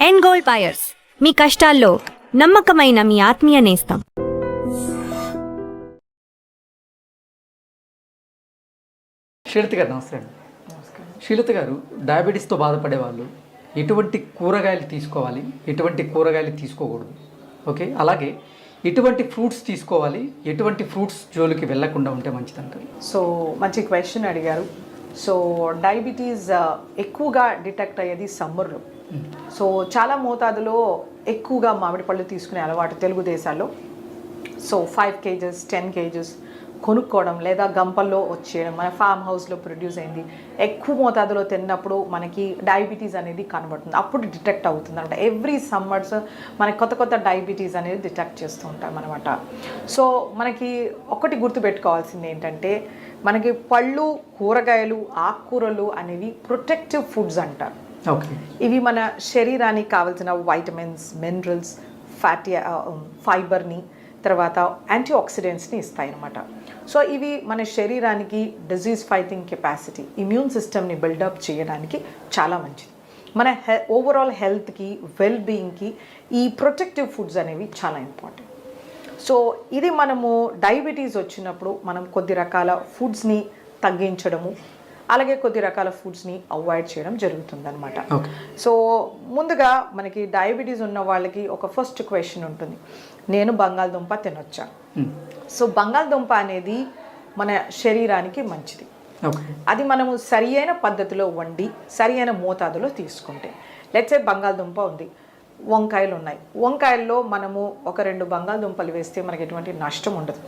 End gold buyers, మీ కష్టాల్లో నమ్మకమైన మీ ఆత్మీయ నేస్తం. శ్రీలత గారు నమస్తే అండి. శ్రీలత గారు, డయాబెటీస్తో బాధపడే వాళ్ళు ఎటువంటి కూరగాయలు తీసుకోవాలి, ఎటువంటి కూరగాయలు తీసుకోకూడదు, ఓకే, అలాగే ఎటువంటి ఫ్రూట్స్ తీసుకోవాలి, ఎటువంటి ఫ్రూట్స్ జోలికి వెళ్లకుండా ఉంటే మంచిది అంటారు? సో మంచి క్వశ్చన్ అడిగారు. సో డయాబెటీస్ ఎక్కువగా డిటెక్ట్ అయ్యేది సమ్మర్లో. సో చాలా మోతాదులో ఎక్కువగా మామిడి పళ్ళు తీసుకునే అలవాటు తెలుగు దేశాల్లో. సో 5 kgs 10 kgs కొనుక్కోవడం లేదా గంపల్లో వచ్చేయడం, మన ఫామ్ హౌస్లో ప్రొడ్యూస్ అయింది ఎక్కువ మోతాదులో తిన్నప్పుడు మనకి డయాబెటీస్ అనేది కనబడుతుంది, అప్పుడు డిటెక్ట్ అవుతుంది అనమాట. ఎవ్రీ సమ్మర్స్ మనకి కొత్త కొత్త డయాబెటీస్ అనేది డిటెక్ట్ చేస్తూ ఉంటాం అనమాట. సో మనకి ఒకటి గుర్తుపెట్టుకోవాల్సింది ఏంటంటే, మనకి పళ్ళు, కూరగాయలు, ఆకుకూరలు అనేవి ప్రొటెక్టివ్ ఫుడ్స్ అంటారు. ఓకే, ఇవి మన శరీరానికి కావాల్సిన వైటమిన్స్, మినరల్స్, ఫ్యాటీ ఫైబర్ని, తర్వాత యాంటీ ఆక్సిడెంట్స్ని ఇస్తాయి అన్నమాట. సో ఇవి మన శరీరానికి డిజీజ్ ఫైటింగ్ కెపాసిటీ, ఇమ్యూన్ సిస్టమ్ని బిల్డప్ చేయడానికి చాలా మంచిది. మన ఓవరాల్ హెల్త్కి, వెల్ బీయింగ్కి ఈ ప్రొటెక్టివ్ ఫుడ్స్ అనేవి చాలా ఇంపార్టెంట్. సో ఇది మనము డయాబెటీస్ వచ్చినప్పుడు మనం కొద్ది రకాల ఫుడ్స్ని తగ్గించడము, అలాగే కొద్ది రకాల ఫుడ్స్ని అవాయిడ్ చేయడం జరుగుతుందన్నమాట. సో ముందుగా మనకి డయాబెటీస్ ఉన్న వాళ్ళకి ఒక ఫస్ట్ క్వశ్చన్ ఉంటుంది, నేను బంగాళదుంప తినొచ్చా? సో బంగాళదుంప అనేది మన శరీరానికి మంచిది. అది మనము సరి అయిన పద్ధతిలో వండి సరి అయిన మోతాదులో తీసుకుంటే, లెట్సే బంగాళదుంప ఉంది, వంకాయలు ఉన్నాయి, వంకాయల్లో మనము 1-2 బంగాళదుంపలు వేస్తే మనకి ఎటువంటి నష్టం ఉండదు.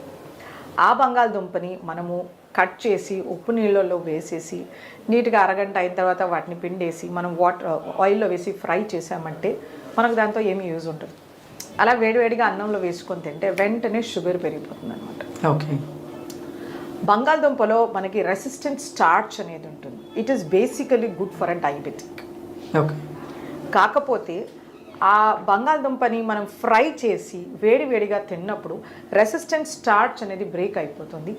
ఆ బంగాళదుంపని మనము కట్ చేసి ఉప్పు నీళ్ళల్లో వేసేసి నీట్గా అరగంట అయిన తర్వాత వాటిని పిండేసి మనం ఆయిల్లో వేసి ఫ్రై చేసామంటే మనకు దాంతో ఏమీ యూజ్ ఉంటుంది. అలా వేడివేడిగా అన్నంలో వేసుకొని తింటే వెంటనే షుగర్ పెరిగిపోతుంది అనమాట. ఓకే, బంగాళదుంపలో మనకి రెసిస్టెంట్ స్టార్చ్ అనేది ఉంటుంది. It is basically good for a diabetic. Okay, కాకపోతే ఆ బంగాళదుంపని మనం ఫ్రై చేసి వేడివేడిగా తిన్నప్పుడు రెసిస్టెంట్ స్టార్చ్ అనేది బ్రేక్ అయిపోతుంది,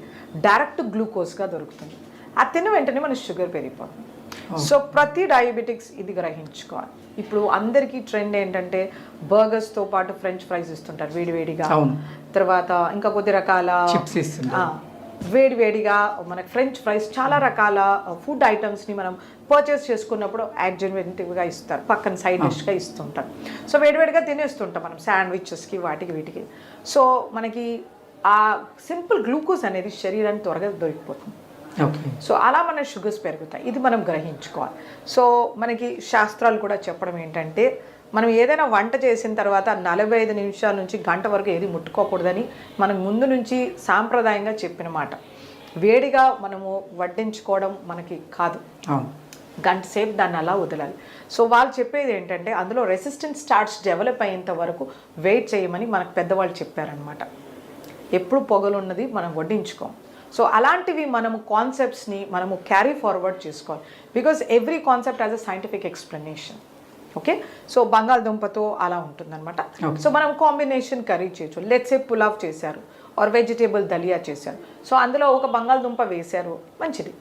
డైరెక్ట్ గ్లూకోజ్గా దొరుకుతుంది. ఆ తిన్న వెంటనే మన షుగర్ పెరిగిపోతుంది. సో ప్రతి డయాబెటిక్స్ ఇది గ్రహించుకోవాలి. ఇప్పుడు అందరికీ ట్రెండ్ ఏంటంటే బర్గర్స్తో పాటు ఫ్రెంచ్ ఫ్రైస్ ఇస్తుంటారు వేడివేడిగా, తర్వాత ఇంకా కొద్ది రకాల వేడివేడిగా మనకి ఫ్రెంచ్ ఫ్రైస్, చాలా రకాల ఫుడ్ ఐటమ్స్ని మనం పర్చేస్ చేసుకున్నప్పుడు యాడ్జెంటివ్గా ఇస్తారు, పక్కన సైడ్ డిష్గా ఇస్తుంటారు. సో వేడివేడిగా తినేస్తుంటాం మనం శాండ్విచెస్కి, వాటికి వీటికి. సో మనకి ఆ సింపుల్ గ్లూకోజ్ అనేది శరీరానికి త్వరగా దొరికిపోతుంది. సో అలా మన షుగర్స్ పెరుగుతాయి, ఇది మనం గ్రహించుకోవాలి. సో మనకి శాస్త్రాలు కూడా చెప్పడం ఏంటంటే, మనం ఏదైనా వంట చేసిన తర్వాత 45 నిమిషాల నుంచి గంట వరకు ఏది ముట్టుకోకూడదని మనం ముందు నుంచి సాంప్రదాయంగా చెప్పిన మాట. వేడిగా మనము వడ్డించుకోవడం మనకి కాదు, గంట సేపు దాన్ని అలా వదలాలి. సో వాళ్ళు చెప్పేది ఏంటంటే, అందులో రెసిస్టెంట్ స్టార్చ్ డెవలప్ అయ్యేంత వరకు వెయిట్ చేయమని మనకు పెద్దవాళ్ళు చెప్పారనమాట. ఎప్పుడు పొగలున్నది మనం వడ్డించుకోం. సో అలాంటివి మనము కాన్సెప్ట్స్ని మనము క్యారీ ఫార్వర్డ్ చేసుకోవాలి, because every concept has a scientific explanation. Okay, so బంగాళదుంపతో అలా ఉంటుందన్నమాట. సో మనం కాంబినేషన్ కర్రీ చేయొచ్చు. లెట్స్ సే పులావ్ చేశారు ఆర్ వెజిటేబుల్ దలియా చేశారు, సో అందులో ఒక బంగాళదుంప వేశారు, మంచిది.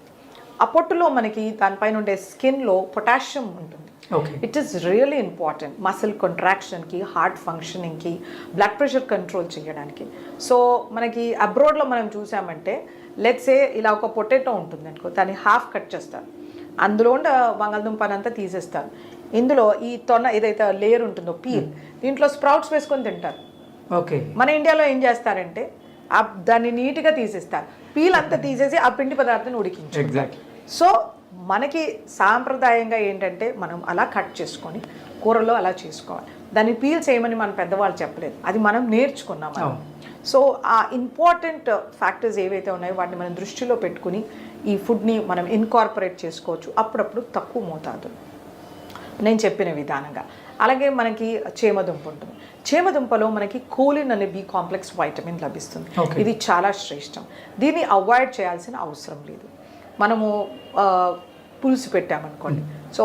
ఆ పొట్టులో మనకి దానిపైన ఉండే స్కిన్లో పొటాషియం ఉంటుంది. It is really important muscle కాంట్రాక్షన్కి, హార్ట్ ఫంక్షనింగ్కి, బ్లడ్ ప్రెషర్ కంట్రోల్ చేయడానికి. సో మనకి అబ్రాడ్లో మనం చూసామంటే, లెట్స్ సే ఇలా ఒక పొటాటో ఉంటుంది అనుకో, దాన్ని హాఫ్ కట్ చేస్తారు, అందులో బంగాళదుంపనంతా తీసేస్తారు, ఇందులో ఈ తొన్న ఏదైతే లేయర్ ఉంటుందో పీల్, దీంట్లో స్ప్రౌట్స్ వేసుకొని తింటారు. ఓకే, మన ఇండియాలో ఏం చేస్తారంటే దాన్ని నీట్గా తీసేస్తారు, పీల్ అంతా తీసేసి ఆ పిండి పదార్థాన్ని ఉడికించారు. సో మనకి సాంప్రదాయంగా ఏంటంటే మనం అలా కట్ చేసుకొని కూరలో అలా చేసుకోవాలి. దాన్ని పీల్ చేయమని మన పెద్దవాళ్ళు చెప్పలేదు, అది మనం నేర్చుకున్నాం. సో ఆ ఇంపార్టెంట్ ఫ్యాక్టర్స్ ఏవైతే ఉన్నాయో వాటిని మనం దృష్టిలో పెట్టుకుని ఈ ఫుడ్ని మనం ఇన్కార్పొరేట్ చేసుకోవచ్చు, అప్పుడప్పుడు తక్కువ మోతాదు నేను చెప్పిన విధానంగా. అలాగే మనకి చేమదుంప ఉంటుంది, చేమదుంపలో మనకి కోలిన్ అనే బి కాంప్లెక్స్ వైటమిన్ లభిస్తుంది. ఇది చాలా శ్రేష్టం, దీన్ని అవాయిడ్ చేయాల్సిన అవసరం లేదు. మనము పులుసు పెట్టామనుకోండి, సో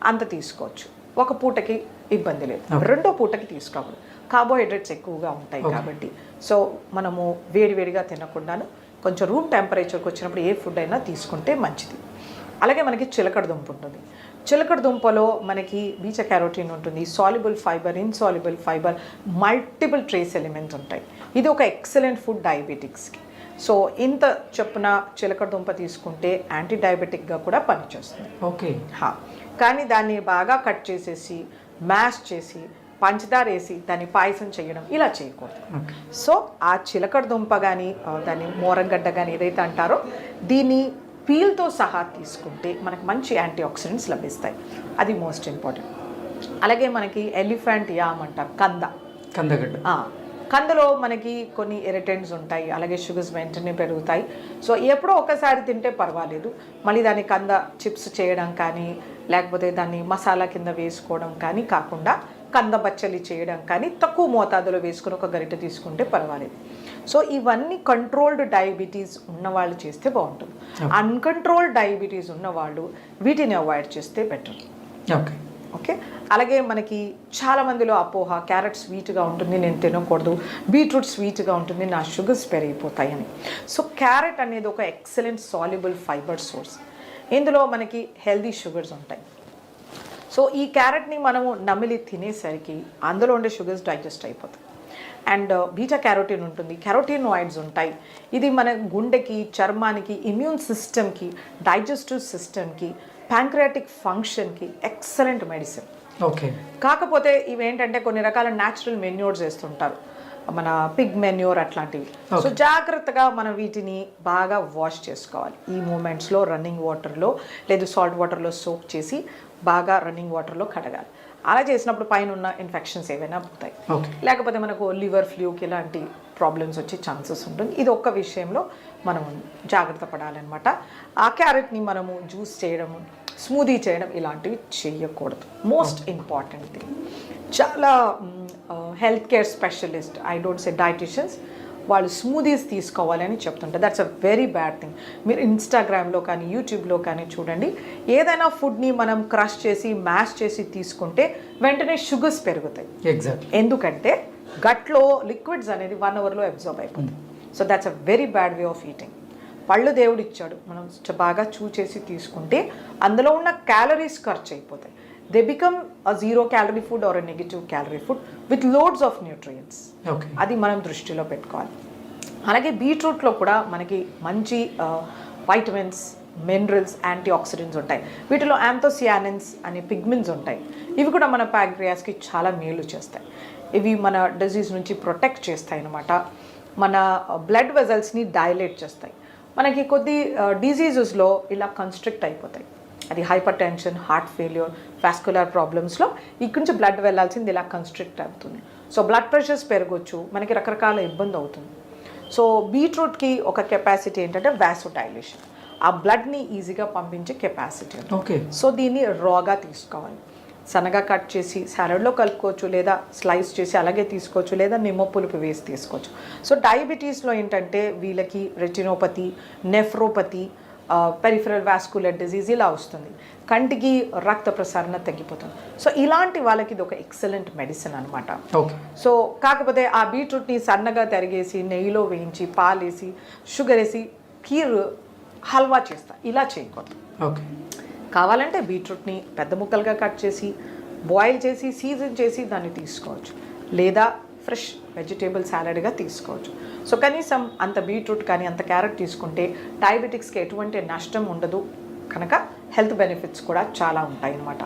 అంత తీసుకోవచ్చు, ఒక పూటకి ఇబ్బంది లేదు. రెండో పూటకి తీసుకోకూడదు, కార్బోహైడ్రేట్స్ ఎక్కువగా ఉంటాయి కాబట్టి. సో మనము వేడివేడిగా తినకుండాను కొంచెం రూమ్ టెంపరేచర్కి వచ్చినప్పుడు ఏ ఫుడ్ అయినా తీసుకుంటే మంచిది. అలాగే మనకి చిలకడ దుంప ఉంటుంది. చిలకడ దుంపలో మనకి బీటా క్యారోటీన్ ఉంటుంది, soluble fibre, insoluble fibre, multiple trace elements ఉంటాయి. ఇది ఒక ఎక్సలెంట్ ఫుడ్ డయాబెటిక్స్కి. సో ఇంత చొప్పున చిలకడ దుంప తీసుకుంటే యాంటీ డయాబెటిక్గా కూడా పనిచేస్తుంది. ఓకే. కానీ దాన్ని బాగా కట్ చేసేసి మ్యాష్ చేసి పంచదార వేసి దాన్ని పాయసం చేయడం ఇలా చేయకూడదు. సో ఆ చిలకడ దుంప కానీ దాన్ని మోరంగడ్డ కానీ ఏదైతే అంటారో దీన్ని పీల్తో సహా తీసుకుంటే మనకు మంచి యాంటీ ఆక్సిడెంట్స్ లభిస్తాయి. అది మోస్ట్ ఇంపార్టెంట్. అలాగే మనకి ఎలిఫెంట్ యామ్ అంటారు, కందగడ్డ. కందలో మనకి కొన్ని ఇరిటెంట్స్ ఉంటాయి, అలాగే షుగర్స్ వెంటనే పెరుగుతాయి. సో ఎప్పుడో ఒకసారి తింటే పర్వాలేదు. మళ్ళీ దాన్ని కంద చిప్స్ చేయడం కానీ లేకపోతే దాన్ని మసాలా కింద వేసుకోవడం కానీ కాకుండా కంద బచ్చలి చేయడం కానీ తక్కువ మోతాదులో వేసుకుని ఒక గరిటె తీసుకుంటే పర్వాలేదు. సో ఇవన్నీ కంట్రోల్డ్ డయాబెటీస్ ఉన్నవాళ్ళు చేస్తే బాగుంటుంది. అన్కంట్రోల్డ్ డయాబెటీస్ ఉన్నవాళ్ళు వీటిని అవాయిడ్ చేస్తే బెటర్. ఓకే. ఓకే. అలాగే మనకి చాలామందిలో అపోహ, క్యారెట్ స్వీట్గా ఉంటుంది నేను తినకూడదు, బీట్రూట్ స్వీట్గా ఉంటుంది నా షుగర్స్ పెరిగిపోతాయని. సో క్యారెట్ అనేది ఒక ఎక్సలెంట్ సాల్యుబుల్ ఫైబర్ సోర్స్. ఇందులో మనకి హెల్దీ షుగర్స్ ఉంటాయి. సో ఈ క్యారెట్ని మనము నమిలి తినేసరికి అందులో ఉండే షుగర్స్ డైజెస్ట్ అయిపోతాయి. అండ్ బీటా క్యారోటీన్ ఉంటుంది, కెరోటినాయిడ్స్ ఉంటాయి. ఇది మన గుండెకి, చర్మానికి, ఇమ్యూన్ సిస్టమ్కి, డైజెస్టివ్ సిస్టమ్కి, ప్యాంక్రియాటిక్ ఫంక్షన్కి ఎక్సలెంట్ మెడిసిన్. ఓకే. కాకపోతే ఇవేంటంటే కొన్ని రకాల న్యాచురల్ మెన్యూర్స్ వేస్తుంటారు, మన పిగ్ మెన్యూర్ అట్లాంటివి. సో జాగ్రత్తగా మనం వీటిని బాగా వాష్ చేసుకోవాలి. ఈ మూమెంట్స్లో రన్నింగ్ వాటర్లో లేదు సాల్ట్ వాటర్లో సోక్ చేసి బాగా రన్నింగ్ వాటర్లో కడగాలి. అలా చేసినప్పుడు పైన ఉన్న ఇన్ఫెక్షన్స్ ఏవైనా పోతాయి. లేకపోతే మనకు లివర్ ఫ్లూకి ఇలాంటి ప్రాబ్లమ్స్ వచ్చే ఛాన్సెస్ ఉంటుంది. ఇది ఒక్క విషయంలో మనం జాగ్రత్త పడాలన్నమాట. ఆ క్యారెట్ని మనము జ్యూస్ చేయడం, స్మూదీ చేయడం ఇలాంటివి చేయకూడదు. Most important thing. చాలా health care specialist, I don't say dieticians, వాళ్ళు స్మూదీస్ తీసుకోవాలని చెప్తుంటారు. That's a very bad thing. మీరు ఇన్స్టాగ్రామ్లో కానీ యూట్యూబ్లో కానీ చూడండి, ఏదైనా ఫుడ్ని మనం క్రష్ చేసి మ్యాష్ చేసి తీసుకుంటే వెంటనే షుగర్స్ పెరుగుతాయి. ఎగ్జాక్ట్. ఎందుకంటే గట్లో లిక్విడ్స్ అనేది 1 అవర్లో అబ్జార్బ్ అయిపోతుంది. So that's a very bad way of eating. పళ్ళు దేవుడు ఇచ్చాడు, మనం బాగా చూచేసి తీసుకుంటే అందులో ఉన్న క్యాలరీస్ ఖర్చు అయిపోతాయి. They become a 0 calorie food or a negative calorie food with loads of nutrients. అది మనం దృష్టిలో పెట్టుకోవాలి. అలాగే బీట్రూట్లో కూడా మనకి మంచి వైటమిన్స్, మినరల్స్, యాంటీ ఆక్సిడెంట్స్ ఉంటాయి. వీటిలో యాంథోసియానిన్స్ అనే పిగ్మెంట్స్ ఉంటాయి. ఇవి కూడా మన ప్యాంక్రియాస్కి చాలా మేలు చేస్తాయి. ఇవి మన డిజీజ్ నుంచి ప్రొటెక్ట్ చేస్తాయి అన్నమాట. మన బ్లడ్ వెజల్స్ని డైలేట్ చేస్తాయి. మనకి కొద్ది డిజీజెస్లో ఇలా కన్స్ట్రిక్ట్ అయిపోతాయి. అది hypertension, heart failure, vascular ప్రాబ్లమ్స్లో ఇక్కడి నుంచి బ్లడ్ వెళ్ళాల్సింది ఇలా కన్స్ట్రిక్ట్ అవుతుంది. సో బ్లడ్ ప్రెషర్స్ పెరగవచ్చు, మనకి రకరకాల ఇబ్బంది అవుతుంది. సో బీట్రూట్కి ఒక కెపాసిటీ ఏంటంటే వాసోడైలేషన్, ఆ బ్లడ్ని ఈజీగా పంపించే కెపాసిటీ. ఓకే. సో దీన్ని రాగా తీసుకోవాలి. సన్నగా కట్ చేసి సాలడ్లో కలుపుకోవచ్చు, లేదా స్లైస్ చేసి అలాగే తీసుకోవచ్చు, లేదా నిమ్మ పులుపు వేసి తీసుకోవచ్చు. సో డయాబెటీస్లో ఏంటంటే వీళ్ళకి retinopathy, nephropathy, peripheral vascular disease ఇలా వస్తుంది. కంటికి రక్త ప్రసరణ తగ్గిపోతుంది. సో ఇలాంటి వాళ్ళకి ఇది ఒక ఎక్సలెంట్ మెడిసిన్ అనమాట. సో కాకపోతే ఆ బీట్రూట్ని సన్నగా తరిగేసి నెయ్యిలో వేయించి పాలేసి షుగర్ వేసి కీర్ హల్వా చేస్తా, ఇలా చేయకూడదు. ఓకే. కావాలంటే బీట్రూట్ని పెద్ద ముక్కలుగా కట్ చేసి బాయిల్ చేసి సీజన్ చేసి దాన్ని తీసుకోవచ్చు, లేదా ఫ్రెష్ వెజిటేబుల్ సాలడ్గా తీసుకోవచ్చు. సో కనీసం అంత బీట్రూట్ కానీ అంత క్యారెట్ తీసుకుంటే డయాబెటిక్స్కి ఎటువంటి నష్టం ఉండదు కనుక హెల్త్ బెనిఫిట్స్ కూడా చాలా ఉంటాయి అన్నమాట.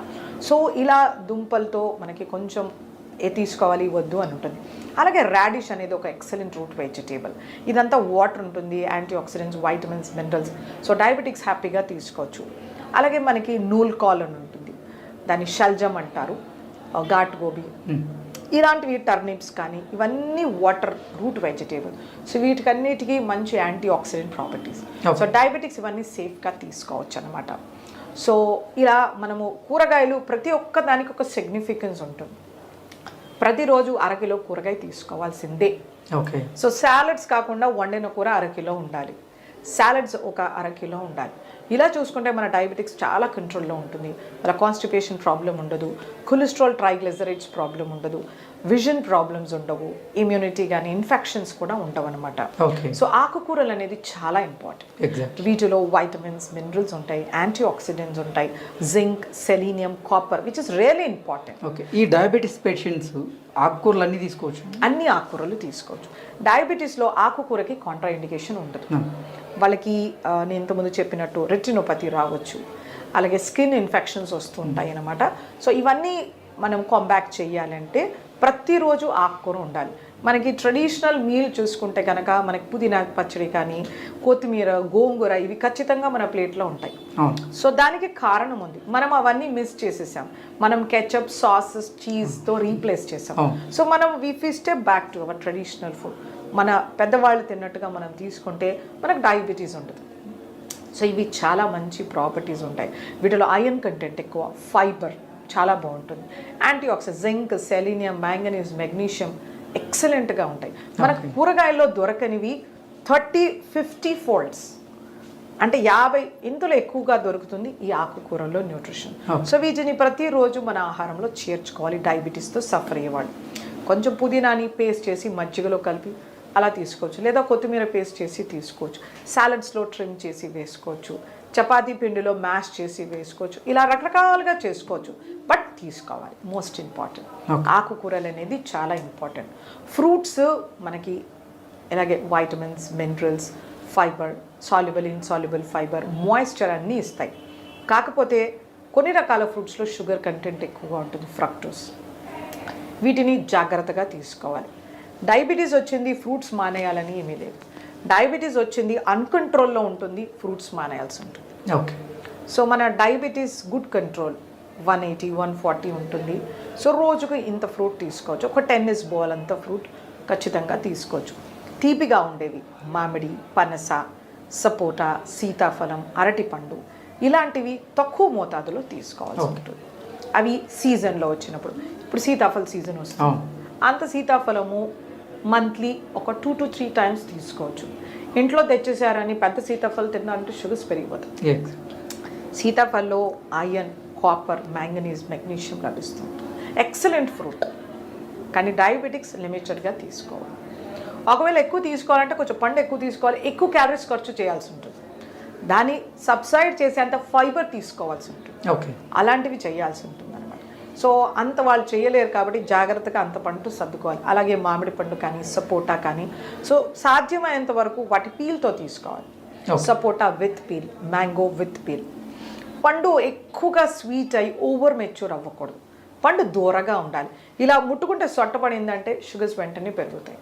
సో ఇలా దుంపలతో మనకి కొంచెం తీసుకోవాలి వద్దు అని ఉంటుంది. అలాగే రాడిష్ అనేది ఒక ఎక్సలెంట్ రూట్ వెజిటేబుల్. ఇదంతా వాటర్ ఉంటుంది, antioxidants, vitamins, minerals. So diabetics హ్యాపీగా తీసుకోవచ్చు. అలాగే మనకి నూల్ కాల్ అని ఉంటుంది, దాన్ని షల్జం అంటారు, ఘాట్ గోబీ, ఇలాంటివి టర్నిప్స్ కానీ ఇవన్నీ వాటర్ రూట్ వెజిటేబుల్. సో వీటికన్నిటికీ మంచి anti oxidant properties. So diabetics ఇవన్నీ సేఫ్గా తీసుకోవచ్చు అనమాట. సో ఇలా మనము కూరగాయలు ప్రతి ఒక్క దానికి ఒక సిగ్నిఫికెన్స్ ఉంటుంది. ప్రతిరోజు అరకిలో కూరగాయ తీసుకోవాల్సిందే. ఓకే. సో సాలడ్స్ కాకుండా వండిన కూర అరకిలో ఉండాలి, సాలడ్స్ ఒక అరకిలో ఉండాలి. ఇలా చూసుకుంటే మన డయాబెటిక్స్ చాలా కంట్రోల్లో ఉంటుంది. మన కాన్స్టిపేషన్ ప్రాబ్లం ఉండదు, కొలెస్ట్రాల్ ట్రైగ్లిజరైడ్స్ ప్రాబ్లం ఉండదు, విజన్ ప్రాబ్లమ్స్ ఉండవు, ఇమ్యూనిటీ కానీ ఇన్ఫెక్షన్స్ కూడా ఉండవు అనమాట. ఓకే. సో ఆకుకూరలు అనేది చాలా ఇంపార్టెంట్. ఎగ్జాక్ట్. వీటిలో వైటమిన్స్, మినరల్స్ ఉంటాయి, యాంటీ ఆక్సిడెంట్స్ ఉంటాయి, zinc, selenium, copper, which is really important. Okay. ఈ డయాబెటీస్ పేషెంట్స్ ఆకుకూరలు అన్నీ తీసుకోవచ్చు? అన్ని ఆకుకూరలు తీసుకోవచ్చు. డయాబెటీస్లో ఆకుకూరకి కాంట్రా ఇండికేషన్ ఉండదు. వాళ్ళకి నేను ఇంతకుముందు చెప్పినట్టు రెటినోపతి రావచ్చు, అలాగే స్కిన్ ఇన్ఫెక్షన్స్ వస్తుంటాయి అన్నమాట. సో ఇవన్నీ మనం కాంబ్యాక్ చేయాలంటే ప్రతిరోజు ఆకుకూర ఉండాలి. మనకి ట్రెడిషనల్ మీల్ చూసుకుంటే కనుక మనకి పుదీనా పచ్చడి కానీ, కొత్తిమీర, గోంగూర ఇవి ఖచ్చితంగా మన ప్లేట్లో ఉంటాయి. సో దానికి కారణం ఉంది, మనం అవన్నీ మిస్ చేసేసాం. మనం కెచప్, సాసెస్, చీజ్తో రీప్లేస్ చేసాం. సో మనం we step back to our traditional food. మన పెద్దవాళ్ళు తిన్నట్టుగా మనం తీసుకుంటే మనకు డయాబెటీస్ ఉండదు. సో ఇవి చాలా మంచి ప్రాపర్టీస్ ఉంటాయి. వీటిలో ఐరన్ కంటెంట్ ఎక్కువ, ఫైబర్ చాలా బాగుంటుంది, anti oxidant, zinc, selenium, manganese, magnesium ఎక్సలెంట్గా ఉంటాయి. మనకు కూరగాయల్లో దొరకనివి 30-50 ఫోల్డ్స్, అంటే 50 ఇంతలో ఎక్కువగా దొరుకుతుంది ఈ ఆకుకూరల్లో న్యూట్రిషన్. సో వీటిని ప్రతిరోజు మన ఆహారంలో చేర్చుకోవాలి. డయాబెటీస్తో సఫర్ అయ్యేవాళ్ళు కొంచెం పుదీనాని పేస్ట్ చేసి మజ్జిగలో కలిపి అలా తీసుకోవచ్చు, లేదా కొత్తిమీర పేస్ట్ చేసి తీసుకోవచ్చు, సాలడ్స్లో ట్రిమ్ చేసి వేసుకోవచ్చు, చపాతీ పిండిలో మ్యాష్ చేసి వేసుకోవచ్చు, ఇలా రకరకాలుగా చేసుకోవచ్చు. బట్ తీసుకోవాలి, మోస్ట్ ఇంపార్టెంట్. ఆకుకూరలు అనేది చాలా ఇంపార్టెంట్. ఫ్రూట్స్ మనకి ఇలాగే vitamins, minerals, fibre, soluble, insoluble fibre, moisture అన్నీ ఇస్తాయి. కాకపోతే కొన్ని రకాల ఫ్రూట్స్లో షుగర్ కంటెంట్ ఎక్కువగా ఉంటుంది, ఫ్రక్టోస్. వీటిని జాగ్రత్తగా తీసుకోవాలి. డయాబెటీస్ వచ్చింది ఫ్రూట్స్ మానేయాలని ఏమీ లేదు. డయాబెటీస్ వచ్చింది అన్కంట్రోల్లో ఉంటుంది, ఫ్రూట్స్ మానేయాల్సి ఉంటుంది. ఓకే. సో మన డయాబెటీస్ గుడ్ కంట్రోల్ 180-140 ఉంటుంది. సో రోజుకు ఇంత ఫ్రూట్ తీసుకోవచ్చు, ఒక టెన్నిస్ బాల్ అంత ఫ్రూట్ ఖచ్చితంగా తీసుకోవచ్చు. తీపిగా ఉండేవి మామిడి, పనస, సపోటా, సీతాఫలం, అరటిపండు ఇలాంటివి తక్కువ మోతాదులో తీసుకోవాల్సి ఉంటుంది. అవి సీజన్లో వచ్చినప్పుడు, ఇప్పుడు సీతాఫల సీజన్ వస్తుంది, అంత సీతాఫలము మంత్లీ ఒక 2 to 3 టైమ్స్ తీసుకోవచ్చు. ఇంట్లో తెచ్చేసారని పెద్ద సీతాఫలం తిన్నారంటే షుగర్స్ పెరిగిపోతాయి. సీతాఫలంలో ఐరన్, కాపర్, మ్యాంగనీస్, మెగ్నీషియం లభిస్తుంది. Excellent fruit. కానీ డయాబెటిక్స్ లిమిటెడ్గా తీసుకోవాలి. ఒకవేళ ఎక్కువ తీసుకోవాలంటే కొంచెం పండు ఎక్కువ తీసుకోవాలి, ఎక్కువ క్యాలరీస్ ఖర్చు చేయాల్సి ఉంటుంది, దాన్ని సబ్సైడ్ చేసేంత ఫైబర్ తీసుకోవాల్సి ఉంటుంది. ఓకే. అలాంటివి చేయాల్సి ఉంటుంది అనమాట. సో అంత వాళ్ళు చేయలేరు కాబట్టి జాగ్రత్తగా అంత పండు సర్దుకోవాలి. అలాగే మామిడి పండు కానీ, సపోటా కానీ, సో సాధ్యమైనంత వరకు వాటి పీల్తో తీసుకోవాలి. Sapota with peel, mango with peel. పండు ఎక్కువగా స్వీట్ అయి ఓవర్ మెచ్యూర్ అవ్వకూడదు, పండు దూరగా ఉండాలి. ఇలా ముట్టుకుంటే సొట్టపడిందంటే షుగర్స్ వెంటనే పెరుగుతాయి.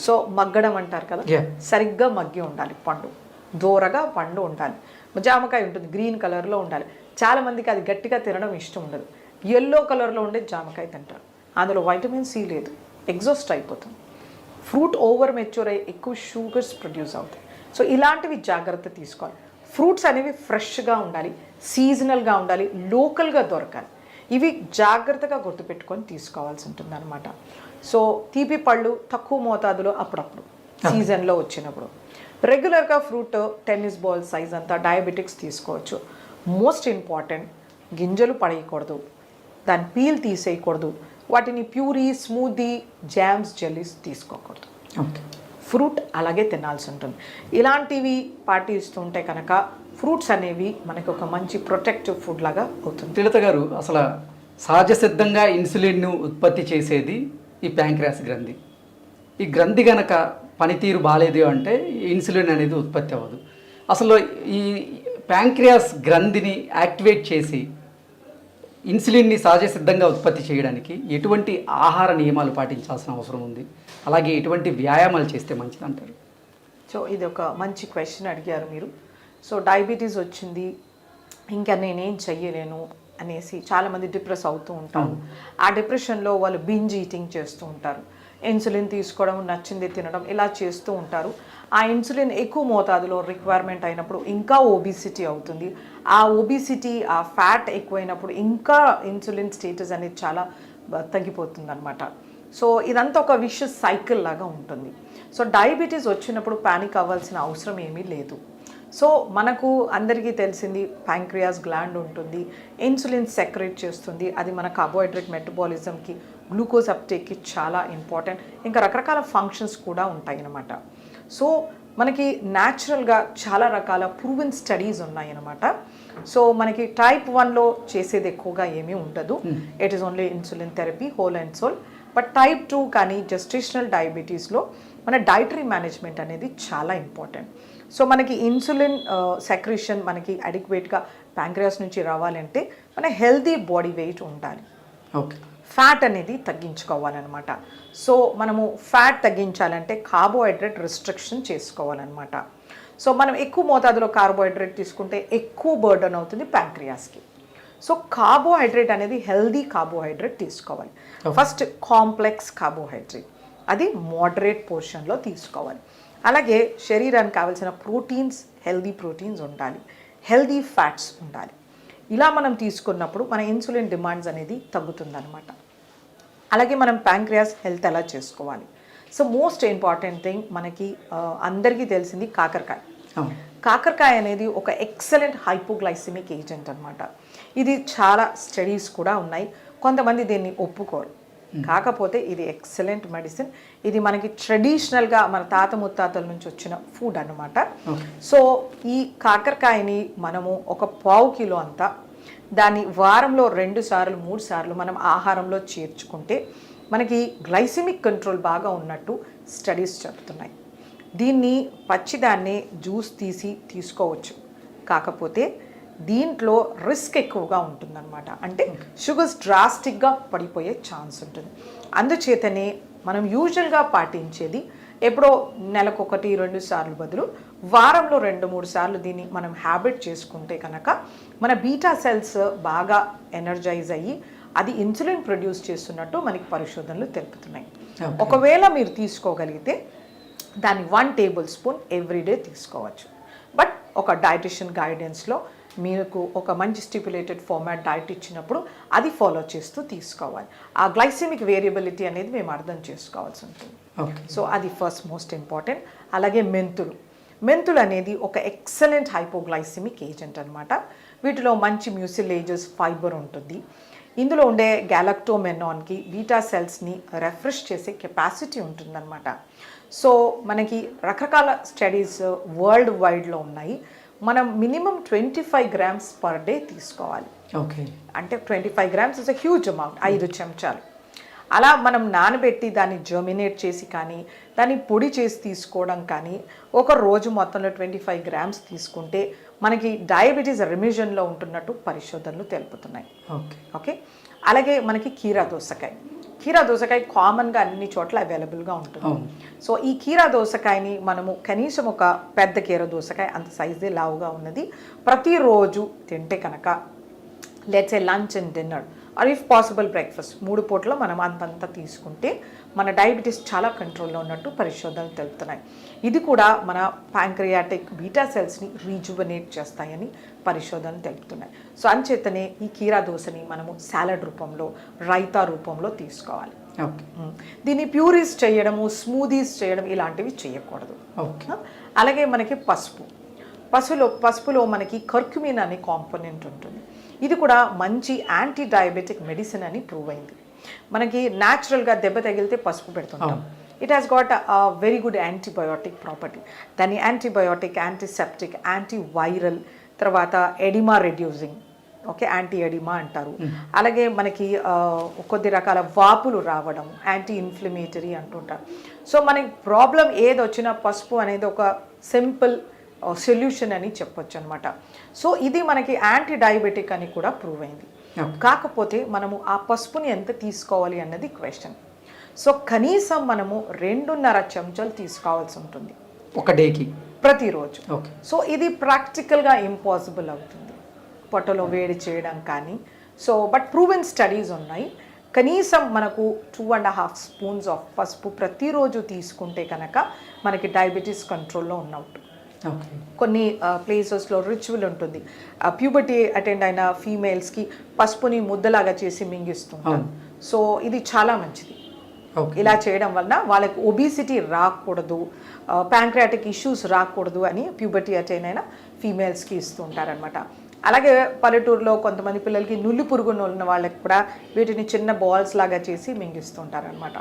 సో మగ్గడం అంటారు కదా, సరిగ్గా మగ్గి ఉండాలి పండు, దూరగా పండు ఉండాలి. జామకాయ ఉంటుంది, గ్రీన్ కలర్లో ఉండాలి. చాలామందికి అది గట్టిగా తినడం ఇష్టం ఉండదు, ఎల్లో కలర్లో ఉండే జామకాయ తింటారు, అందులో వైటమిన్ సి లేదు, ఎగ్జాస్ట్ అయిపోతుంది. ఫ్రూట్ ఓవర్ మెచ్యూర్ అయ్యి ఎక్కువ షుగర్స్ ప్రొడ్యూస్ అవుతాయి. సో ఇలాంటివి జాగ్రత్త తీసుకోవాలి. ఫ్రూట్స్ అనేవి ఫ్రెష్గా ఉండాలి, సీజనల్గా ఉండాలి, లోకల్గా దొరకాలి. ఇవి జాగ్రత్తగా గుర్తుపెట్టుకొని తీసుకోవాల్సి ఉంటుంది అనమాట. సో తీపి పళ్ళు తక్కువ మోతాదులో అప్పుడప్పుడు సీజన్లో వచ్చినప్పుడు. రెగ్యులర్గా ఫ్రూట్ టెన్నిస్ బాల్ సైజ్ అంతా డయాబెటిక్స్ తీసుకోవచ్చు. మోస్ట్ ఇంపార్టెంట్, గింజలు పడేయకూడదు, దాని పీల్ తీసేయకూడదు, వాటిని ప్యూరీ, స్మూదీ, జామ్స్, జెల్లీస్ తీసుకోకూడదు. ఓకే. ఫ్రూట్ అలాగే తినాల్సి ఉంటుంది. ఇలాంటివి పాటిస్తుంటే కనుక ఫ్రూట్స్ అనేవి మనకి ఒక మంచి ప్రొటెక్టివ్ ఫుడ్ లాగా అవుతుంది. శ్రీలత గారు, అసలు సహజ సిద్ధంగా ఇన్సులిన్ను ఉత్పత్తి చేసేది ఈ ప్యాంక్రియాస్ గ్రంథి. ఈ గ్రంథి గనక పనితీరు బాగాలేదు అంటే ఇన్సులిన్ అనేది ఉత్పత్తి అవ్వదు. అసలు ఈ ప్యాంక్రియాస్ గ్రంథిని యాక్టివేట్ చేసి ఇన్సులిన్ని సహజ సిద్ధంగా ఉత్పత్తి చేయడానికి ఎటువంటి ఆహార నియమాలు పాటించాల్సిన అవసరం ఉంది, అలాగే ఎటువంటి వ్యాయామాలు చేస్తే మంచిది అంటారు? సో ఇది ఒక మంచి క్వశ్చన్ అడిగారు మీరు. సో డయాబెటీస్ వచ్చింది, ఇంకా నేనేం చెయ్యలేను అనేసి చాలామంది డిప్రెస్ అవుతూ ఉంటారు. ఆ డిప్రెషన్లో వాళ్ళు బింజ్ ఈటింగ్ చేస్తూ ఉంటారు, ఇన్సులిన్ తీసుకోవడం, నచ్చింది తినడం ఇలా చేస్తూ ఉంటారు. ఆ ఇన్సులిన్ ఎక్కువ మోతాదులో రిక్వైర్మెంట్ అయినప్పుడు ఇంకా ఒబిసిటీ అవుతుంది. ఆ ఒబిసిటీ, ఆ ఫ్యాట్ ఎక్కువైనప్పుడు ఇంకా ఇన్సులిన్ స్టేటస్ అనేది చాలా తగ్గిపోతుంది అనమాట. సో ఇదంతా ఒక విషయస్ సైకిల్ లాగా ఉంటుంది. సో డయాబెటీస్ వచ్చినప్పుడు ప్యానిక్ అవ్వాల్సిన అవసరం ఏమీ లేదు. సో మనకు అందరికీ తెలిసింది ప్యాంక్రియాస్ గ్లాండ్ ఉంటుంది, ఇన్సులిన్ సెక్రెట్ చేస్తుంది, అది మన కార్బోహైడ్రేట్ మెటబాలిజంకి గ్లూకోజ్ అప్టేక్కి చాలా ఇంపార్టెంట్. ఇంకా రకరకాల ఫంక్షన్స్ కూడా ఉంటాయి అన్నమాట. సో మనకి న్యాచురల్గా చాలా రకాల ప్రూవెన్ స్టడీస్ ఉన్నాయి అన్నమాట. సో మనకి టైప్ 1లో చేసేది ఎక్కువగా ఏమీ ఉండదు, it is only insulin therapy whole and soul. But type 2 కానీ జెస్టేషనల్ డయాబెటీస్లో మన డైటరీ మేనేజ్మెంట్ అనేది చాలా ఇంపార్టెంట్. సో మనకి ఇన్సులిన్ సెక్రేషన్ మనకి అడిక్వేట్గా ప్యాంక్రియాస్ నుంచి రావాలంటే మన హెల్తీ బాడీ వెయిట్ ఉండాలి, ఓకే, ఫ్యాట్ అనేది తగ్గించుకోవాలన్నమాట. సో మనము ఫ్యాట్ తగ్గించాలంటే కార్బోహైడ్రేట్ రిస్ట్రిక్షన్ చేసుకోవాలన్నమాట. సో మనం ఎక్కువ మోతాదులో కార్బోహైడ్రేట్ తీసుకుంటే ఎక్కువ బర్డన్ అవుతుంది ప్యాంక్రియాస్కి. సో కార్బోహైడ్రేట్ అనేది హెల్దీ కార్బోహైడ్రేట్ తీసుకోవాలి. ఫస్ట్ కాంప్లెక్స్ కార్బోహైడ్రేట్ అది మోడరేట్ పోర్షన్లో తీసుకోవాలి. అలాగే శరీరానికి కావాల్సిన ప్రోటీన్స్, హెల్దీ ప్రోటీన్స్ ఉండాలి, హెల్దీ ఫ్యాట్స్ ఉండాలి. ఇలా మనం తీసుకున్నప్పుడు మన ఇన్సులిన్ డిమాండ్స్ అనేది తగ్గుతుందన్నమాట. అలాగే మనం ప్యాంక్రియాస్ హెల్త్ ఎలా చేసుకోవాలి? సో మోస్ట్ ఇంపార్టెంట్ థింగ్ మనకి అందరికీ తెలిసింది కాకరకాయ. కాకరకాయ అనేది ఒక ఎక్సలెంట్ హైపోగ్లైసిమిక్ ఏజెంట్ అనమాట. ఇది చాలా స్టడీస్ కూడా ఉన్నాయి, కొంతమంది దీన్ని ఒప్పుకోరు. కాకపోతే ఇది ఎక్సలెంట్ మెడిసిన్. ఇది మనకి ట్రెడిషనల్గా మన తాత ముత్తాతల నుంచి వచ్చిన ఫుడ్ అన్నమాట. సో ఈ కాకరకాయని మనము ఒక 1/2 కిలో అంతా దాన్ని వారంలో 2 సార్లు 3 సార్లు మనం ఆహారంలో చేర్చుకుంటే మనకి గ్లైసిమిక్ కంట్రోల్ బాగా ఉన్నట్టు స్టడీస్ చెప్తున్నాయి. దీన్ని పచ్చిదాన్ని జ్యూస్ తీసుకోవచ్చు, కాకపోతే దీంట్లో రిస్క్ ఎక్కువగా ఉంటుందన్నమాట. అంటే షుగర్స్ డ్రాస్టిక్గా పడిపోయే ఛాన్స్ ఉంటుంది. అందుచేతనే మనం యూజువల్గా పాటించేది ఎప్పుడో నెలకు 1-2 సార్లు బదులు వారంలో 2-3 సార్లు దీన్ని మనం హ్యాబిట్ చేసుకుంటే కనుక మన బీటా సెల్స్ బాగా ఎనర్జైజ్ అయ్యి అది ఇన్సులిన్ ప్రొడ్యూస్ చేస్తున్నట్టు మనకి పరిశోధనలు తెలుపుతున్నాయి. ఒకవేళ మీరు తీసుకోగలిగితే దాన్ని 1 టేబుల్ స్పూన్ ఎవ్రీడే తీసుకోవచ్చు. బట్ ఒక డైటిషియన్ గైడెన్స్లో మీకు ఒక మంచి స్టిపులేటెడ్ ఫార్మాట్ డైట్ ఇచ్చినప్పుడు అది ఫాలో చేస్తూ తీసుకోవాలి. ఆ గ్లైసెమిక్ వేరియబిలిటీ అనేది మేము అర్థం చేసుకోవాల్సి ఉంటుంది. సో అది ఫస్ట్ మోస్ట్ ఇంపార్టెంట్. అలాగే మెంతులు అనేది ఒక ఎక్సలెంట్ హైపోగ్లైసెమిక్ ఏజెంట్ అనమాట. వీటిలో మంచి మ్యూసిలేజెస్, ఫైబర్ ఉంటుంది. ఇందులో ఉండే గ్యాలక్టోమెనాన్కి బీటా సెల్స్ని రిఫ్రెష్ చేసే కెపాసిటీ ఉంటుందన్నమాట. సో మనకి రకరకాల స్టడీస్ వరల్డ్ వైడ్లో ఉన్నాయి. మనం మినిమం 25 grams పర్ డే తీసుకోవాలి. ఓకే, అంటే 25 grams is a huge amount, 5 చెంచాలు. అలా మనం నానబెట్టి దాన్ని జర్మినేట్ చేసి కానీ దాన్ని పొడి చేసి తీసుకోవడం కానీ ఒక రోజు మొత్తంలో 25 grams తీసుకుంటే మనకి డయాబెటీస్ రిమిషన్లో ఉంటున్నట్టు పరిశోధనలు తెలుపుతున్నాయి. ఓకే, అలాగే మనకి కీరా దోసకాయ కామన్గా అన్ని చోట్ల అవైలబుల్గా ఉంటుంది. సో ఈ కీరా దోసకాయని మనము కనీసం ఒక పెద్ద కీరా దోసకాయ అంత సైజే లావుగా ఉన్నది ప్రతిరోజు తింటే కనుక let's A lunch and dinner or if possible breakfast 3 పూటలో మనం అంతంతా తీసుకుంటే మన డయాబెటీస్ చాలా కంట్రోల్లో ఉన్నట్టు పరిశోధనలు తెలుపుతున్నాయి. ఇది కూడా మన ప్యాంక్రియాటిక్ బీటా సెల్స్ని రీజువనేట్ చేస్తాయని పరిశోధనలు తెలుపుతున్నాయి. సో అంచేతనే ఈ కీరా దోసని మనము సాలడ్ రూపంలో, రైతా రూపంలో తీసుకోవాలి. దీన్ని ప్యూరీస్ చేయడము, స్మూదీస్ చేయడం ఇలాంటివి చేయకూడదు. అలాగే మనకి పసుపులో మనకి కర్క్యూమిన్ అనే కాంపోనెంట్ ఉంటుంది. ఇది కూడా మంచి యాంటీ డయాబెటిక్ మెడిసిన్ అని ప్రూవ్ అయింది. మనకి న్యాచురల్గా దెబ్బ తగిలితే పసుపు పెడుతుంటాం. It has got very good antibiotic property. దాన్ని యాంటీబయోటిక్, యాంటీసెప్టిక్, యాంటీవైరల్, తర్వాత oedema reducing, okay, anti oedema అంటారు. అలాగే మనకి కొద్ది రకాల వాపులు రావడం, యాంటీ ఇన్ఫ్లమేటరీ అంటుంటారు. సో మనకి ప్రాబ్లం ఏది వచ్చినా పసుపు అనేది ఒక సింపుల్ సొల్యూషన్ అని చెప్పొచ్చు అనమాట. సో ఇది మనకి యాంటీ డయాబెటిక్ అని కూడా ప్రూవ్ అయింది. కాకపోతే మనము ఆ పసుపుని ఎంత తీసుకోవాలి అన్నది క్వశ్చన్. సో కనీసం మనము 2.5 చెంచాలు తీసుకోవాల్సి ఉంటుంది ఒక డేకి, ప్రతిరోజు. సో ఇది ప్రాక్టికల్గా ఇంపాసిబుల్ అవుతుంది పొట్టలో వేడి చేయడం కానీ. సో బట్ ప్రూవెన్ స్టడీస్ ఉన్నాయి. కనీసం మనకు 2.5 స్పూన్స్ ఆఫ్ పసుపు ప్రతిరోజు తీసుకుంటే కనుక మనకి డయాబెటీస్ కంట్రోల్లో ఉన్నట్టు. కొన్ని ప్లేసెస్లో రిచువల్ ఉంటుంది, ప్యూబర్టీ అటెండ్ అయిన ఫీమేల్స్కి పసుపుని ముద్దలాగా చేసి మింగిస్తుంటారు. సో ఇది చాలా మంచిది. ఇలా చేయడం వలన వాళ్ళకి ఒబిసిటీ రాకూడదు, ప్యాంక్రియాటిక్ ఇష్యూస్ రాకూడదు అని ప్యూబర్టీ అటైన్ అయిన ఫీమేల్స్కి ఇస్తూ ఉంటారనమాట. అలాగే పల్లెటూరులో కొంతమంది పిల్లలకి నుల్లి పురుగును ఉన్న వాళ్ళకి కూడా వీటిని చిన్న బాల్స్ లాగా చేసి మింగిస్తుంటారనమాట.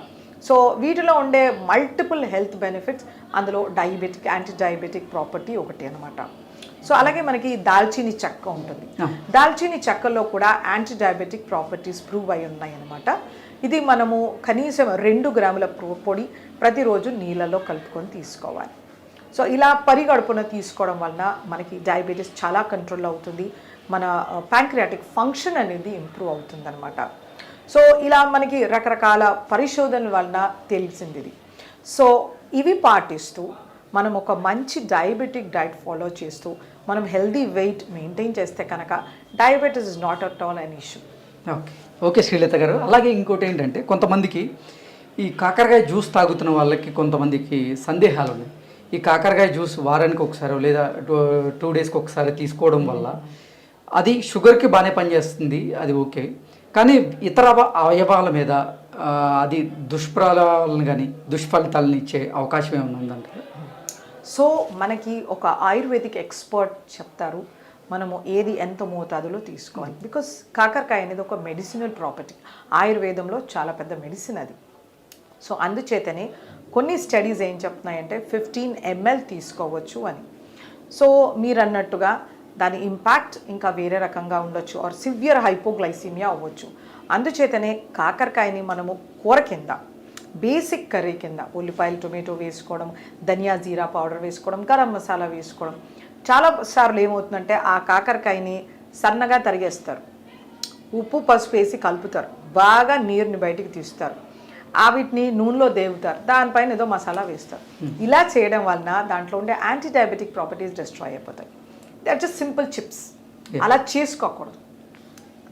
సో వీటిలో ఉండే మల్టిపుల్ హెల్త్ బెనిఫిట్స్, అందులో యాంటీ డయాబెటిక్ ప్రాపర్టీ ఒకటి అనమాట. సో అలాగే మనకి దాల్చీని చెక్క ఉంటుంది. దాల్చీని చెక్కలో కూడా యాంటీ డయాబెటిక్ ప్రాపర్టీస్ ప్రూవ్ అయి ఉన్నాయి అనమాట. ఇది మనము కనీసం 2 గ్రాముల పొడి ప్రతిరోజు నీళ్ళలో కలుపుకొని తీసుకోవాలి. సో ఇలా పరిగడుపున తీసుకోవడం వలన మనకి డయాబెటీస్ చాలా కంట్రోల్ అవుతుంది, మన ప్యాంక్రియాటిక్ ఫంక్షన్ అనేది ఇంప్రూవ్ అవుతుంది అనమాట. సో ఇలా మనకి రకరకాల పరిశోధనల వలన తెలిసింది ఇది. సో ఇవి పాటిస్తూ మనం ఒక మంచి డయాబెటిక్ డైట్ ఫాలో చేస్తూ మనం హెల్దీ వెయిట్ మెయింటైన్ చేస్తే కనుక diabetes is not at all an issue. Okay Srilatha గారు, అలాగే ఇంకోటి ఏంటంటే కొంతమందికి ఈ కాకరకాయ జ్యూస్ తాగుతున్న వాళ్ళకి కొంతమందికి సందేహాలు ఉన్నాయి. ఈ కాకరకాయ జ్యూస్ వారానికి ఒకసారి లేదా 2 డేస్కి ఒకసారి తీసుకోవడం వల్ల అది షుగర్కి బాగానే పనిచేస్తుంది, అది ఓకే, కానీ ఇతర అవయవాల మీద అది దుష్ప్రభావాలను కానీ దుష్ఫలితాలను ఇచ్చే అవకాశం ఏమైనా ఉందంటారు? సో మనకి ఒక ఆయుర్వేదిక్ ఎక్స్పర్ట్ చెప్తారు మనము ఏది ఎంత మోతాదులో తీసుకోవాలి. బికాస్ కాకరకాయ అనేది ఒక మెడిసినల్ ప్రాపర్టీ, ఆయుర్వేదంలో చాలా పెద్ద మెడిసిన్ అది. సో అందుచేతనే కొన్ని స్టడీస్ ఏం చెప్తున్నాయంటే 15 ml తీసుకోవచ్చు అని. సో మీరు అన్నట్టుగా దాని ఇంపాక్ట్ ఇంకా వేరే రకంగా ఉండొచ్చు, ఆర్ సివియర్ హైపోగ్లైసీమియా అవ్వచ్చు. అందుచేతనే కాకరకాయని మనము కూర కింద, బేసిక్ కర్రీ కింద ఉల్లిపాయలు టొమాటో వేసుకోవడం, ధనియా జీరా పౌడర్ వేసుకోవడం, గరం మసాలా వేసుకోవడం. చాలాసార్లు ఏమవుతుందంటే ఆ కాకరకాయని సన్నగా తరిగేస్తారు, ఉప్పు పసుపు వేసి కలుపుతారు, బాగా నీరుని బయటికి తీస్తారు, వీటిని నూనెలో దేవుతారు, దానిపైన ఏదో మసాలా వేస్తారు. ఇలా చేయడం వలన దాంట్లో ఉండే యాంటీ డయాబెటిక్ ప్రాపర్టీస్ డిస్ట్రాయ్ అయిపోతాయి. They are just simple chips. అలా చేసుకోకూడదు.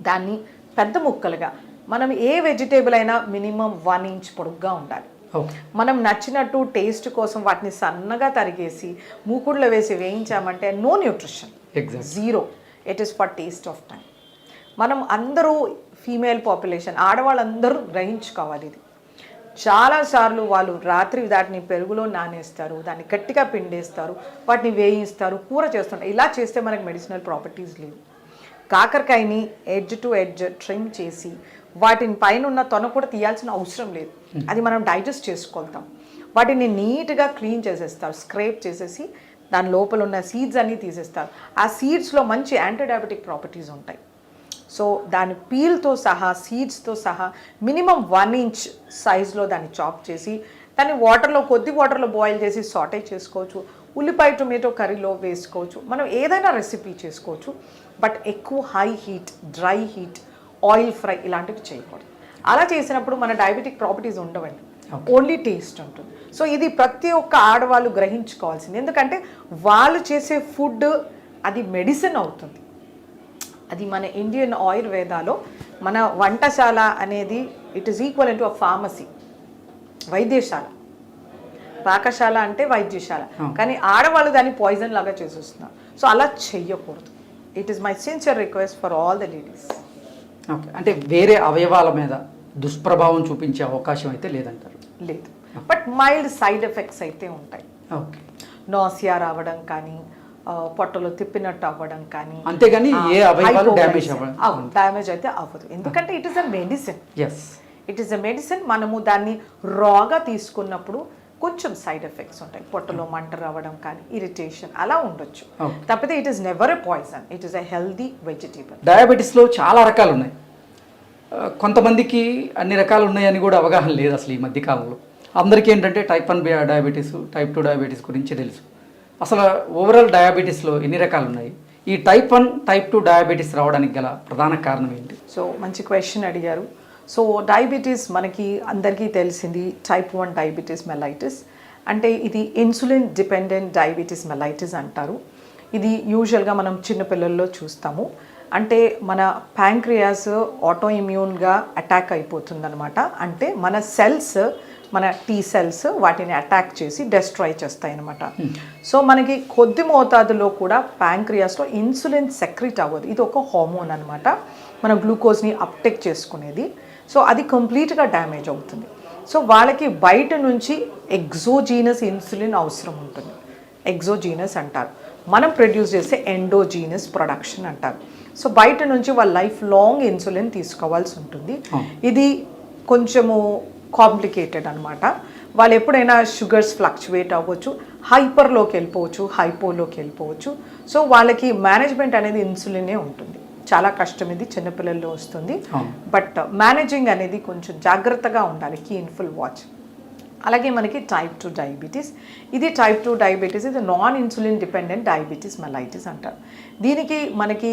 దాన్ని పెద్ద ముక్కలుగా, మనం ఏ వెజిటేబుల్ అయినా మినిమం 1 ఇంచ్ పొడుగ్గా ఉండాలి. మనం నచ్చినట్టు టేస్ట్ కోసం వాటిని సన్నగా తరిగేసి మూకుడులో వేసి వేయించామంటే no nutrition, zero. It is for taste of time. మనం అందరూ ఫీమేల్ పాపులేషన్, ఆడవాళ్ళందరూ గ్రహించుకోవాలి ఇది. చాలాసార్లు వాళ్ళు రాత్రి దాటిని పెరుగులో నానేస్తారు, దాన్ని గట్టిగా పిండేస్తారు, వాటిని వేయిస్తారు, కూర చేస్తుంటారు. ఇలా చేస్తే మనకి మెడిసినల్ ప్రాపర్టీస్ లేవు. కాకరకాయని ఎడ్జ్ టు ఎడ్జ్ ట్రిమ్ చేసి వాటిని పైన ఉన్న తొన కూడా తీయాల్సిన అవసరం లేదు, అది మనం డైజెస్ట్ చేసుకోగలుగుతాం. వాటిని నీట్గా క్లీన్ చేసేస్తారు, స్క్రేప్ చేసేసి దాని లోపల ఉన్న సీడ్స్ అన్నీ తీసేస్తారు. ఆ సీడ్స్లో మంచి యాంటీ డయాబెటిక్ ప్రాపర్టీస్ ఉంటాయి. సో దాని పీల్తో సహా, సీడ్స్తో సహా మినిమం 1 ఇంచ్ సైజులో దాన్ని చాప్ చేసి దాన్ని కొద్ది వాటర్లో బాయిల్ చేసి సాటే చేసుకోవచ్చు, ఉల్లిపాయ టొమాటో కర్రీలో వేసుకోవచ్చు, మనం ఏదైనా రెసిపీ చేసుకోవచ్చు. బట్ ఎక్కువ high heat, dry heat, oil fry ఇలాంటివి చేయకూడదు. అలా చేసినప్పుడు మన డయాబెటిక్ ప్రాపర్టీస్ ఉండవండి, ఓన్లీ టేస్ట్ ఉంటుంది. సో ఇది ప్రతి ఒక్క ఆడవాళ్ళు గ్రహించుకోవాల్సింది. ఎందుకంటే వాళ్ళు చేసే ఫుడ్ అది మెడిసిన్ అవుతుంది. అది మన ఇండియన్ ఆయుర్వేదాలో మన వంటశాల అనేది it is equal to a pharmacy, వైద్యశాల. పాకశాల అంటే వైద్యశాల, కానీ ఆడవాళ్ళు దాన్ని పాయిజన్ లాగా చేసేస్తున్నారు. సో అలా చెయ్యకూడదు. It is my sincere request for all the ladies. Okay, అంటే వేరే అవయవాల మీద దుష్ప్రభావం చూపించే అవకాశం అయితే లేదంటారు? లేదు, బట్ మైల్డ్ సైడ్ ఎఫెక్ట్స్ అయితే ఉంటాయి. ఓకే, నాసియా రావడం కానీ, పొట్టలో తిప్పినట్టు అవ్వడం కానీ, అంతేగాని ఏ అవయవాలు డ్యామేజ్ అయితే అవ్వదు. ఎందుకంటే it is a medicine. Yes, it is a medicine. మనము దాన్ని రాగా తీసుకున్నప్పుడు కొంచెం సైడ్ ఎఫెక్ట్స్ ఉంటాయి, పొట్టలో మంట రావడం కానీ, ఇరిటేషన్ అలా ఉండొచ్చు. తప్పితే it is never a poison, it is a healthy vegetable. డయాబెటీస్లో చాలా రకాలు ఉన్నాయి. కొంతమందికి అన్ని రకాలు ఉన్నాయని కూడా అవగాహన లేదు అసలు ఈ మధ్యకాలంలో. అందరికీ ఏంటంటే టైప్ 1 డయాబెటీస్, టైప్ 2 డయాబెటీస్ గురించి తెలుసు. అసలు ఓవరాల్ డయాబెటీస్లో ఎన్ని రకాలు ఉన్నాయి? ఈ టైప్ 1, టైప్ 2 డయాబెటీస్ రావడానికి గల ప్రధాన కారణం ఏంటి? సో మంచి క్వశ్చన్ అడిగారు. సో డయాబెటీస్ మనకి అందరికీ తెలిసింది టైప్ 1 డయాబెటీస్ మెలైటిస్. అంటే ఇది ఇన్సులిన్ డిపెండెంట్ డయాబెటీస్ మెలైటిస్ అంటారు. ఇది యూజువల్గా మనం చిన్నపిల్లల్లో చూస్తాము. అంటే మన ప్యాంక్రియాస్ ఆటో ఇమ్యూన్గా అటాక్ అయిపోతుందన్నమాట. అంటే మన సెల్స్, మన టీ సెల్స్ వాటిని అటాక్ చేసి డెస్ట్రాయ్ చేస్తాయి అన్నమాట. సో మనకి కొద్ది మోతాదులో కూడా ప్యాంక్రియాస్లో ఇన్సులిన్ సెక్రెట్ అవ్వదు. ఇది ఒక హార్మోన్ అనమాట, మన గ్లూకోజ్ని అప్టేక్ చేసుకునేది. సో అది కంప్లీట్గా డ్యామేజ్ అవుతుంది. సో వాళ్ళకి బయట నుంచి ఎగ్జోజీనస్ ఇన్సులిన్ అవసరం ఉంటుంది. ఎగ్జోజీనస్ అంటారు, మనం ప్రొడ్యూస్ చేసే ఎండోజీనస్ ప్రొడక్షన్ అంటారు. సో బయట నుంచి వాళ్ళ లైఫ్ లాంగ్ ఇన్సులిన్ తీసుకోవాల్సి ఉంటుంది. ఇది కొంచెము కాంప్లికేటెడ్ అనమాట. వాళ్ళు ఎప్పుడైనా షుగర్స్ ఫ్లక్చువేట్ అవ్వచ్చు, హైపర్లోకి వెళ్ళిపోవచ్చు, హైపోలోకి వెళ్ళిపోవచ్చు. సో వాళ్ళకి మేనేజ్మెంట్ అనేది ఇన్సులినే ఉంటుంది. చాలా కష్టం, ఇది చిన్నపిల్లల్లో వస్తుంది. బట్ మేనేజింగ్ అనేది కొంచెం జాగ్రత్తగా ఉండాలి, కీన్ఫుల్ వాచ్. అలాగే మనకి టైప్ 2 డయాబెటీస్. ఇది టైప్ 2 డయాబెటీస్, ఇది non insulin dependent diabetes mellitus అంటారు. దీనికి మనకి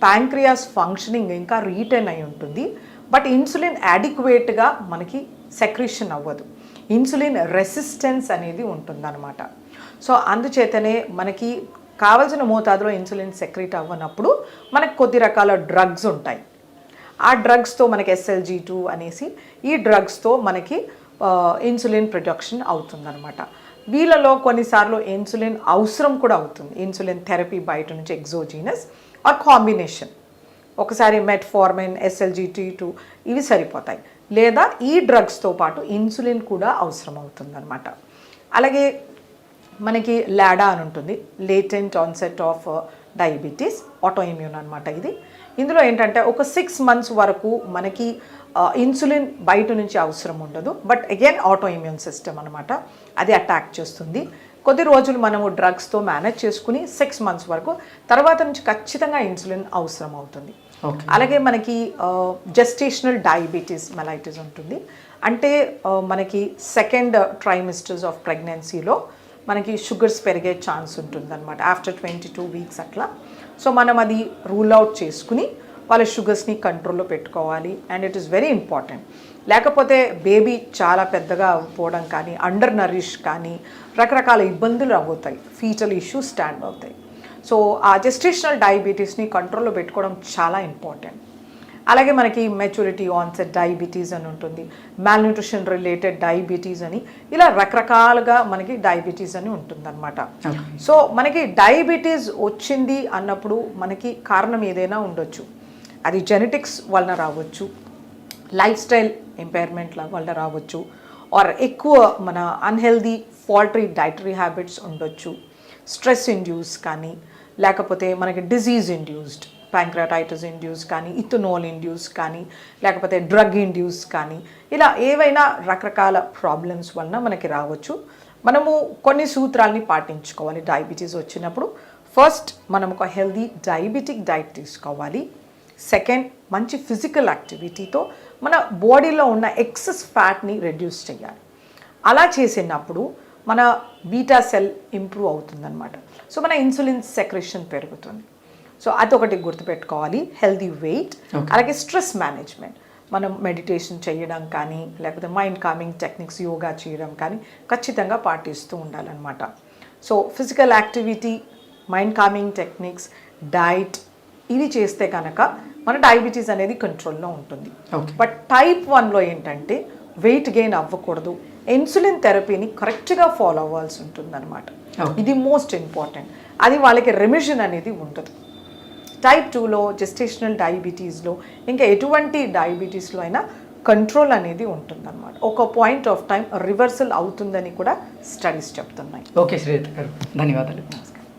ప్యాంక్రియాస్ ఫంక్షనింగ్ ఇంకా రీటైన్ అయి ఉంటుంది, బట్ ఇన్సులిన్ అడిక్వేట్గా మనకి సెక్రీషన్ అవ్వదు. ఇన్సులిన్ రెసిస్టెన్స్ అనేది ఉంటుందన్నమాట. సో అందుచేతనే మనకి కావలసిన మోతాదులో ఇన్సులిన్ సెక్రీట్ అవ్వనప్పుడు మనకి కొద్ది రకాల డ్రగ్స్ ఉంటాయి. ఆ డ్రగ్స్తో మనకి SLG2 అనేసి ఈ డ్రగ్స్తో మనకి ఇన్సులిన్ ప్రొడక్షన్ అవుతుందన్నమాట. వీళ్ళలో కొన్నిసార్లు ఇన్సులిన్ అవసరం కూడా అవుతుంది, ఇన్సులిన్ థెరపీ బయట నుంచి ఎగ్జోజీనస్ ఆర్ కాంబినేషన్. ఒకసారి మెట్ఫార్మిన్, SLGT2 ఇవి సరిపోతాయి, లేదా ఈ డ్రగ్స్తో పాటు ఇన్సులిన్ కూడా అవసరం అవుతుందన్నమాట. అలాగే మనకి లాడా అని ఉంటుంది, latent onset of diabetes, auto immune అనమాట ఇది. ఇందులో ఏంటంటే ఒక 6 months వరకు మనకి ఇన్సులిన్ బయట నుంచి అవసరం ఉండదు, but again auto immune system అనమాట, అది అటాక్ చేస్తుంది. కొద్ది రోజులు మనము డ్రగ్స్తో మేనేజ్ చేసుకుని 6 months వరకు, తర్వాత నుంచి ఖచ్చితంగా ఇన్సులిన్ అవసరం అవుతుంది. అలాగే మనకి జెస్టేషనల్ డయాబెటీస్ మెలైటిస్ ఉంటుంది. అంటే మనకి 2nd trimesters ఆఫ్ ప్రెగ్నెన్సీలో మనకి షుగర్స్ పెరిగే ఛాన్స్ ఉంటుంది అనమాట, ఆఫ్టర్ 22 weeks అట్లా. సో మనం అది రూల్ అవుట్ చేసుకుని వాళ్ళ షుగర్స్ని కంట్రోల్లో పెట్టుకోవాలి. And it is very important. లేకపోతే బేబీ చాలా పెద్దగా పోవడం కానీ, అండర్ నరిష్ కానీ, రకరకాల ఇబ్బందులు అవుతాయి, ఫీటల్ ఇష్యూస్ స్టాండ్ అవుతాయి. సో ఆ జెస్టేషనల్ డయాబెటీస్ని కంట్రోల్లో పెట్టుకోవడం చాలా ఇంపార్టెంట్. అలాగే మనకి మెచ్యూరిటీ ఆన్సెట్ డయాబెటీస్ అని ఉంటుంది, మాల్న్యూట్రిషన్ రిలేటెడ్ డయాబెటీస్ అని, ఇలా రకరకాలుగా మనకి డయాబెటీస్ అని ఉంటుందన్నమాట. సో మనకి డయాబెటీస్ వచ్చింది అన్నప్పుడు మనకి కారణం ఏదైనా ఉండొచ్చు. అది జెనెటిక్స్ వలన రావచ్చు, లైఫ్ స్టైల్ ఇంపైర్మెంట్ల వల్ల రావచ్చు, ఆర్ ఎక్కువ మన అన్హెల్దీ ఫాల్టరీ డైటరీ హ్యాబిట్స్ ఉండొచ్చు, స్ట్రెస్ ఇండ్యూస్ కానీ, లేకపోతే మనకి డిజీజ్ ఇండ్యూస్డ్, ప్యాంక్రటైటిస్ ఇండ్యూస్ కానీ, ఇథనాల్ ఇండ్యూస్ కానీ, లేకపోతే డ్రగ్ ఇండ్యూస్ కానీ, ఇలా ఏవైనా రకరకాల ప్రాబ్లమ్స్ వలన మనకి రావచ్చు. మనము కొన్ని సూత్రాలని పాటించుకోవాలి డయాబెటీస్ వచ్చినప్పుడు. ఫస్ట్, మనం ఒక హెల్దీ డయాబెటిక్ డైట్ తీసుకోవాలి. సెకండ్, మంచి ఫిజికల్ యాక్టివిటీతో మన బాడీలో ఉన్న ఎక్సెస్ ఫ్యాట్ని రెడ్యూస్ చేయాలి. అలా చేసినప్పుడు మన బీటా సెల్ ఇంప్రూవ్ అవుతుందన్నమాట. సో మన ఇన్సులిన్ సెక్రెషన్ పెరుగుతుంది. సో అదొకటి గుర్తుపెట్టుకోవాలి, హెల్దీ వెయిట్. అలాగే స్ట్రెస్ మేనేజ్మెంట్, మనం మెడిటేషన్ చేయడం కానీ, లేకపోతే మైండ్ కామింగ్ టెక్నిక్స్, యోగా చేయడం కానీ ఖచ్చితంగా పాటిస్తూ ఉండాలన్నమాట. So physical activity, mind coming techniques, diet, ఇవి చేస్తే కనుక మన డయాబెటీస్ అనేది కంట్రోల్లో ఉంటుంది. బట్ టైప్ 1లో ఏంటంటే వెయిట్ గెయిన్ అవ్వకూడదు, ఇన్సులిన్ థెరపీని కరెక్ట్గా ఫాలో అవ్వాల్సి ఉంటుంది అనమాట. ఇది మోస్ట్ ఇంపార్టెంట్. అది వాళ్ళకి రెమిషన్ అనేది ఉండదు. టైప్ 2లో, జెస్టేషనల్ డయాబెటీస్లో, ఇంకా ఎటువంటి డయాబెటీస్లో అయినా కంట్రోల్ అనేది ఉంటుందన్నమాట. ఒక పాయింట్ ఆఫ్ టైం రివర్సల్ అవుతుందని కూడా స్టడీస్ చెప్తున్నాయి. ఓకే శ్రీలత గారు, ధన్యవాదాలు.